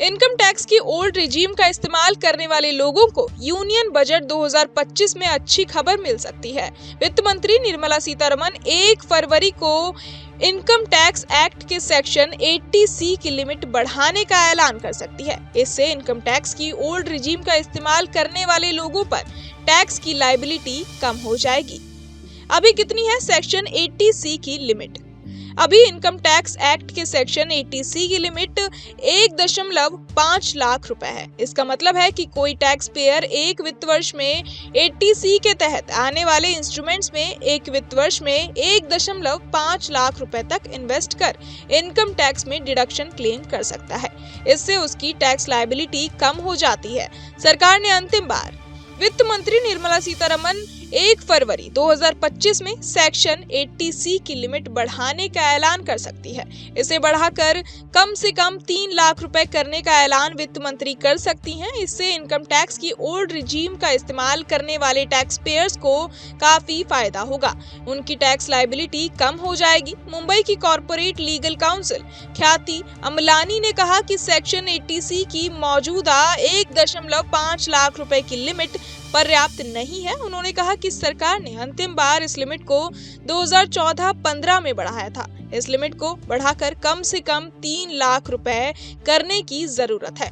Income tax की old regime का इस्तेमाल करने वाले लोगों को यूनियन बजट 2025 में अच्छी खबर मिल सकती है। वित्त मंत्री निर्मला सीतारमण 1 फरवरी को इनकम टैक्स एक्ट के सेक्शन 80C की लिमिट बढ़ाने का ऐलान कर सकती है। इससे इनकम टैक्स की ओल्ड रिजीम का इस्तेमाल करने वाले लोगों पर टैक्स की लायबिलिटी कम हो जाएगी। अभी कितनी है सेक्शन 80C की लिमिट? अभी इनकम टैक्स एक्ट के सेक्शन 80C की लिमिट 1.5 लाख रुपए है। इसका मतलब है कि कोई टैक्स पेयर एक वित्त वर्ष में 80C के तहत आने वाले इंस्ट्रूमेंट्स में एक वित्त वर्ष में 1.5 लाख रुपए तक इन्वेस्ट कर इनकम टैक्स में डिडक्शन क्लेम कर सकता है। इससे उसकी टैक्स लायबिलिटी कम हो जाती है। सरकार ने अंतिम बार वित्त मंत्री निर्मला सीतारमण 1 फरवरी 2025 में सेक्शन 80C की लिमिट बढ़ाने का ऐलान कर सकती है। इसे बढ़ाकर कम से कम 3 लाख रुपए करने का ऐलान वित्त मंत्री कर सकती हैं। इससे इनकम टैक्स की ओल्ड रिजीम का इस्तेमाल करने वाले टैक्स पेयर्स को काफी फायदा होगा। उनकी टैक्स लायबिलिटी कम हो जाएगी। मुंबई की कॉर्पोरेट लीगल काउंसिल ख्याति अमलानी ने कहा कि सेक्शन 80C की मौजूदा 1.5 लाख रुपए की लिमिट पर्याप्त नहीं है। उन्होंने कहा कि सरकार ने अंतिम बार इस लिमिट को 2014-15 में बढ़ाया था। इस लिमिट को बढ़ाकर कम से कम 3 लाख रुपए करने की जरूरत है।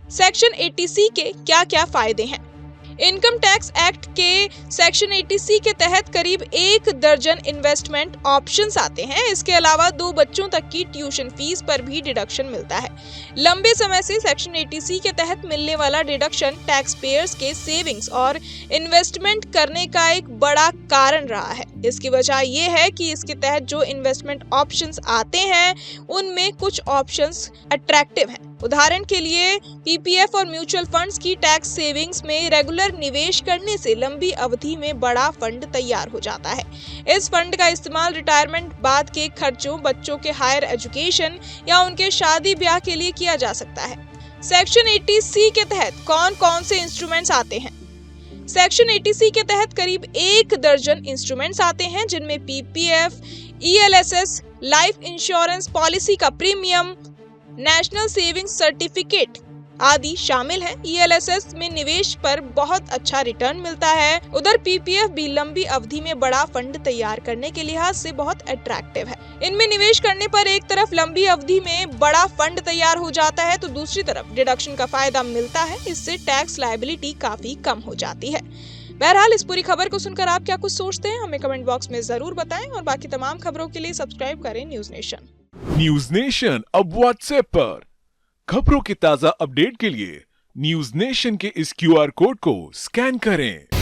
सेक्शन 80C के क्या-क्या फायदे हैं? इनकम टैक्स एक्ट के सेक्शन 80C के तहत करीब 1 दर्जन इन्वेस्टमेंट ऑप्शंस आते हैं। इसके अलावा 2 बच्चों तक की ट्यूशन फीस पर भी डिडक्शन मिलता है। लंबे समय से सेक्शन 80C के तहत मिलने वाला डिडक्शन टैक्स पेयर्स के सेविंग्स और इन्वेस्टमेंट करने का एक बड़ा कारण रहा है। इसकी वजह ये है कि इसके तहत जो इन्वेस्टमेंट ऑप्शंस आते हैं उनमें कुछ ऑप्शंस अट्रैक्टिव हैं। उदाहरण के लिए पीपीएफ और म्यूचुअल फंड्स की टैक्स सेविंग्स में रेगुलर निवेश करने से लंबी अवधि में बड़ा फंड तैयार हो जाता है। इस फंड का इस्तेमाल रिटायरमेंट बाद के खर्चों, बच्चों के हायर एजुकेशन या उनके शादी ब्याह के लिए किया जा सकता है। सेक्शन 80C के तहत कौन-कौन से इंस्ट्रूमेंट्स आते हैं? सेक्शन 80C के तहत करीब 1 दर्जन इंस्ट्रूमेंट्स आते हैं, जिनमें PPF, ELSS, life insurance policy का प्रीमियम, नेशनल सेविंग्स सर्टिफिकेट आदि शामिल हैं। ईएलएसएस में निवेश पर बहुत अच्छा रिटर्न मिलता है। उधर पीपीएफ भी लंबी अवधि में बड़ा फंड तैयार करने के लिहाज से बहुत अट्रैक्टिव है। इनमें निवेश करने पर एक तरफ लंबी अवधि में बड़ा फंड तैयार हो जाता है तो दूसरी तरफ डिडक्शन का फायदा मिलता है। इससे टैक्स लायबिलिटी काफी कम हो जाती है। बहरहाल इस पूरी खबर को सुनकर आप क्या कुछ सोचते हैं, हमें कमेंट बॉक्स में जरूर बताएं और बाकी तमाम खबरों के लिए सब्सक्राइब करें न्यूज नेशन। न्यूज नेशन अब व्हाट्सएप पर खबरों के ताजा अपडेट के लिए न्यूज नेशन के इस QR कोड को स्कैन करें।